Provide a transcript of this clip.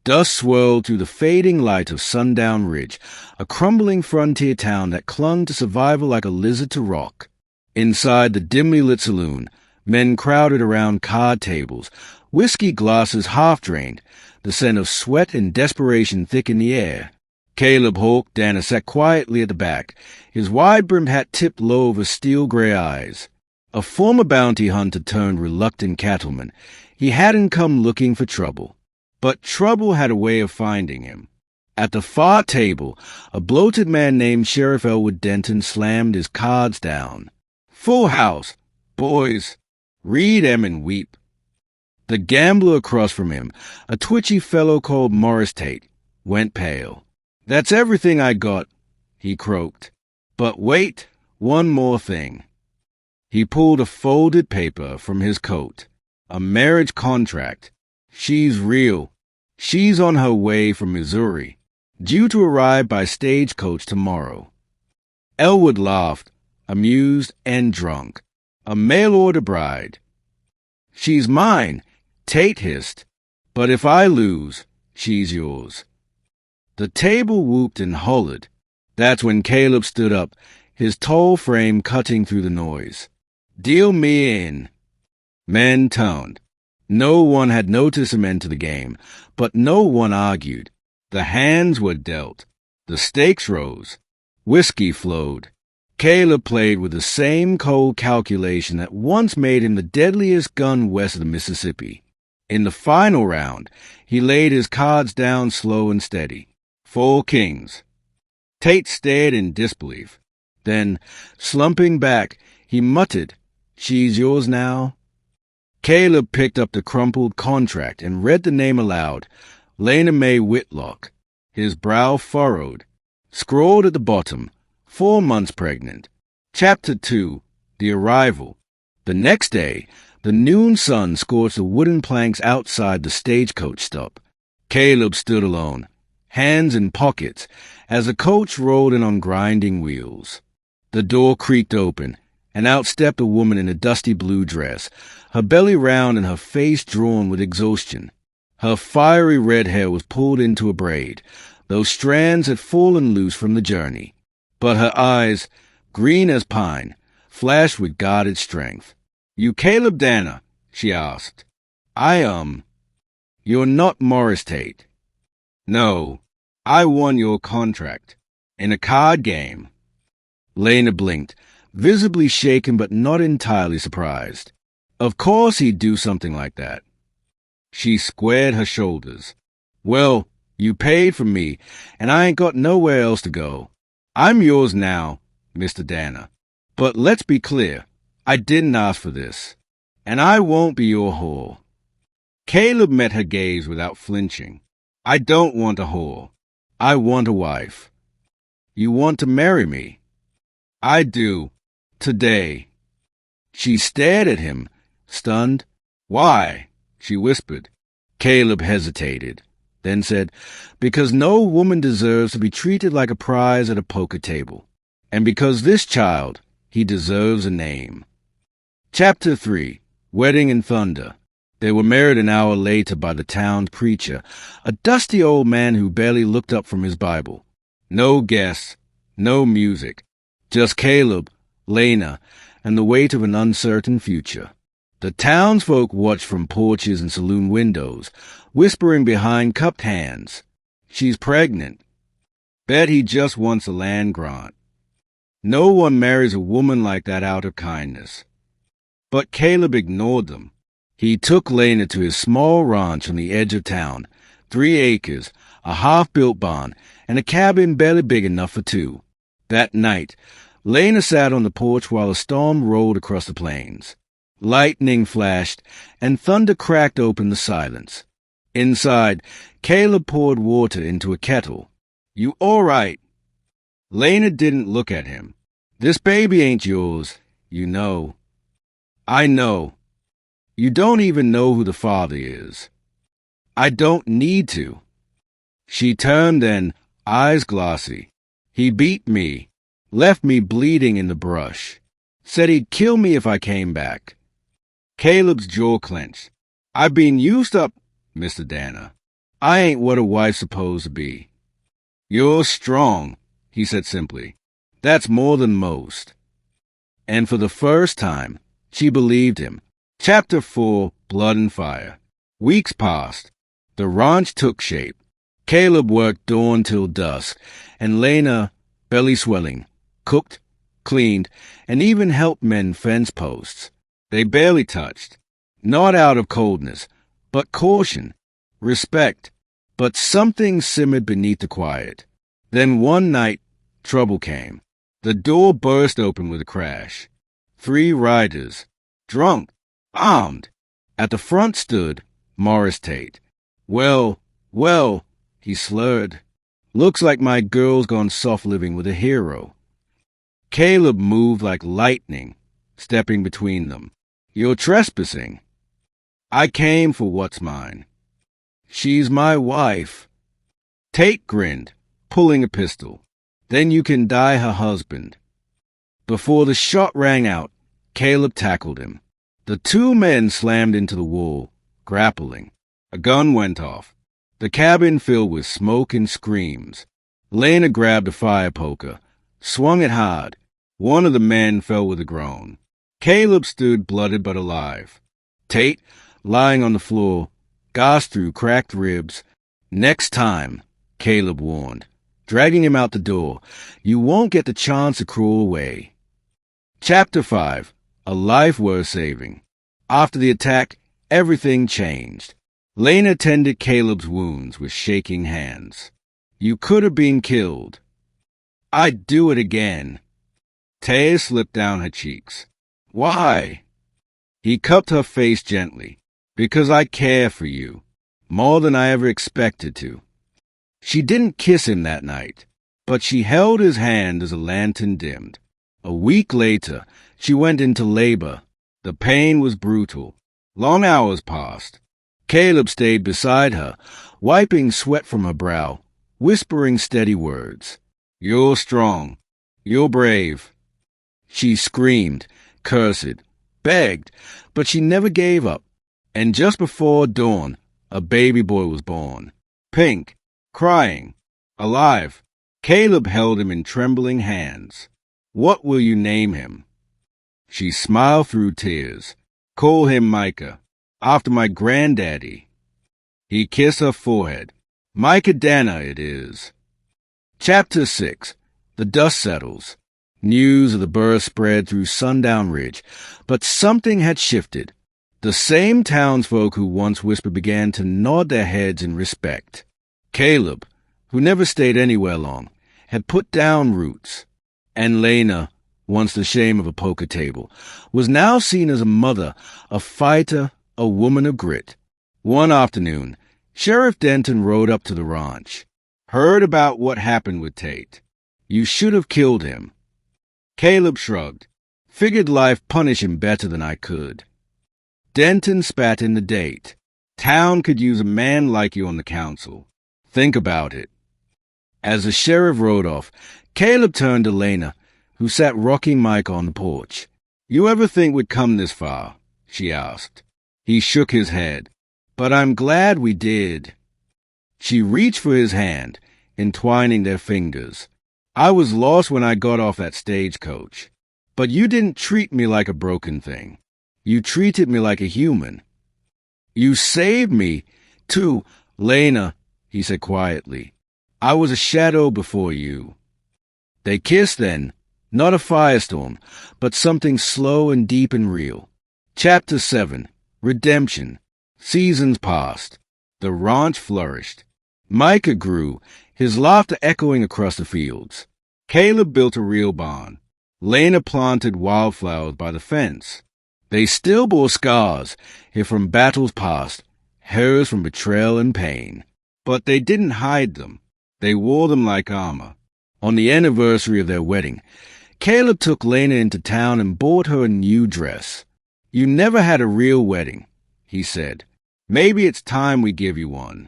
Dust swirled through the fading light of Sundown Ridge, a crumbling frontier town that clung to survival like a lizard to rock. Inside the dimly lit saloon, men crowded around card tables, whiskey glasses half-drained, the scent of sweat and desperation thick in the air. Caleb Hawk Danner sat quietly at the back, his wide-brimmed hat tipped low over steel-gray eyes. A former bounty hunter turned reluctant cattleman, he hadn't come looking for trouble. But trouble had a way of finding him. At the far table, a bloated man named Sheriff Elwood Denton slammed his cards down. "Full house. Boys, read 'em and weep." The gambler across from him, a twitchy fellow called Tate, went pale. "That's everything I got," he croaked. "But wait, one more thing." He pulled a folded paper from his coat. A marriage contract. She's real. She's on her way from Missouri, due to arrive by Stagecoach tomorrow. Elwood laughed, amused and drunk. A mail-order bride. "She's mine," Tate hissed. "But if I lose, she's yours." The table whooped and hollered. That's when Caleb stood up, his tall frame cutting through the noise. "Deal me in." Men toned. No one had noticed him enter the game, but no one argued. The hands were dealt. The stakes rose. Whiskey flowed. Caleb played with the same cold calculation that once made him the deadliest gun west of the Mississippi. In the final round, he laid his cards down slow and steady. 4 kings. Tate stared in disbelief. Then, slumping back, he muttered, "She's yours now?" Caleb picked up the crumpled contract and read the name aloud, Lena Mae Whitlock. His brow furrowed. Scrawled at the bottom, 4 months pregnant. Chapter 2, The Arrival. The next day, the noon sun scorched the wooden planks outside the stagecoach stop. Caleb stood alone, hands in pockets, as the coach rolled in on grinding wheels. The door creaked open, and out stepped a woman in a dusty blue dress, her belly round and her face drawn with exhaustion. Her fiery red hair was pulled into a braid, though strands had fallen loose from the journey. But her eyes, green as pine, flashed with guarded strength. "You Caleb Danner?" she asked. You're not Morris Tate." "No, I won your contract. In a card game." Lena blinked, visibly shaken but not entirely surprised. Of course he'd do something like that. She squared her shoulders. "Well, you paid for me, and I ain't got nowhere else to go. I'm yours now, Mr. Danner. But let's be clear, I didn't ask for this, and I won't be your whore." Caleb met her gaze without flinching. "I don't want a whore. I want a wife." "You want to marry me?" "I do. Today." She stared at him, stunned. "Why?" she whispered. Caleb hesitated, then said, "Because no woman deserves to be treated like a prize at a poker table. And because this child, he deserves a name." Chapter 3, Wedding and Thunder. They were married an hour later by the town preacher, a dusty old man who barely looked up from his Bible. No guests, no music, just Caleb, Lena, and the weight of an uncertain future. The townsfolk watched from porches and saloon windows, whispering behind cupped hands. "She's pregnant. Bet he just wants a land grant. No one marries a woman like that out of kindness." But Caleb ignored them. He took Lena to his small ranch on the edge of town, 3 acres, a half-built barn, and a cabin barely big enough for 2. That night, Lena sat on the porch while a storm rolled across the plains. Lightning flashed, and thunder cracked open the silence. Inside, Caleb poured water into a kettle. "You all right?" Lena didn't look at him. "This baby ain't yours, you know." "I know. You don't even know who the father is." "I don't need to." She turned then, eyes glossy. "He beat me, left me bleeding in the brush. Said he'd kill me if I came back." Caleb's jaw clenched. "I've been used up, Mr. Danner. I ain't what a wife's supposed to be. You're strong, he said simply. That's more than most. And for the first time, she believed him. Chapter 4, Blood and Fire. Weeks passed. The ranch took shape. Caleb worked dawn till dusk, and Lena, belly swelling, cooked, cleaned, and even helped mend fence posts. They barely touched. Not out of coldness, but caution, respect. But something simmered beneath the quiet. Then one night, trouble came. The door burst open with a crash. 3 riders, drunk, armed. At the front stood Morris Tate. Well, he slurred. Looks like my girl's gone soft living with a hero. Caleb moved like lightning, stepping between them. You're trespassing. I came for what's mine. She's my wife. Tate grinned, pulling a pistol. Then you can die her husband. Before the shot rang out, Caleb tackled him. The 2 men slammed into the wall, grappling. A gun went off. The cabin filled with smoke and screams. Lena grabbed a fire poker, swung it hard. One of the men fell with a groan. Caleb stood blooded but alive. Tate, lying on the floor, gasped through cracked ribs. Next time, Caleb warned, dragging him out the door, you won't get the chance to crawl away. Chapter 5. A Life Worth Saving. After the attack, everything changed. Lena tended Caleb's wounds with shaking hands. You could have been killed. I'd do it again. Tears slipped down her cheeks. Why? He cupped her face gently. Because I care for you, more than I ever expected to. She didn't kiss him that night, but she held his hand as the lantern dimmed. A week later, she went into labor. The pain was brutal. Long hours passed. Caleb stayed beside her, wiping sweat from her brow, whispering steady words. You're strong. You're brave. She screamed, cursed, begged, but she never gave up. And just before dawn, a baby boy was born. Pink, crying, alive. Caleb held him in trembling hands. What will you name him? She smiled through tears. Call him Micah, after my granddaddy. He kissed her forehead. Micah Dana it is. Chapter 6. The dust settles. News of the birth spread through Sundown Ridge, but something had shifted. The same townsfolk who once whispered began to nod their heads in respect. Caleb, who never stayed anywhere long, had put down roots. And Lena, once the shame of a poker table, was now seen as a mother, a fighter, a woman of grit. One afternoon, Sheriff Denton rode up to the ranch. Heard about what happened with Tate. You should have killed him. Caleb shrugged. Figured life punish him better than I could. Denton spat in the date. Town could use a man like you on the council. Think about it. As the sheriff rode off, Caleb turned to Lena, who sat rocking Mike on the porch. You ever think we'd come this far? She asked. He shook his head. But I'm glad we did. She reached for his hand, entwining their fingers. I was lost when I got off that stagecoach. But you didn't treat me like a broken thing. You treated me like a human. You saved me, too, Lena, he said quietly. I was a shadow before you. They kissed then, not a firestorm, but something slow and deep and real. Chapter 7. Redemption. Seasons passed. The ranch flourished. Micah grew, his laughter echoing across the fields. Caleb built a real barn. Lena planted wildflowers by the fence. They still bore scars, if from battles past, hers from betrayal and pain. But they didn't hide them. They wore them like armor. On the anniversary of their wedding, Caleb took Lena into town and bought her a new dress. You never had a real wedding, he said. Maybe it's time we give you one.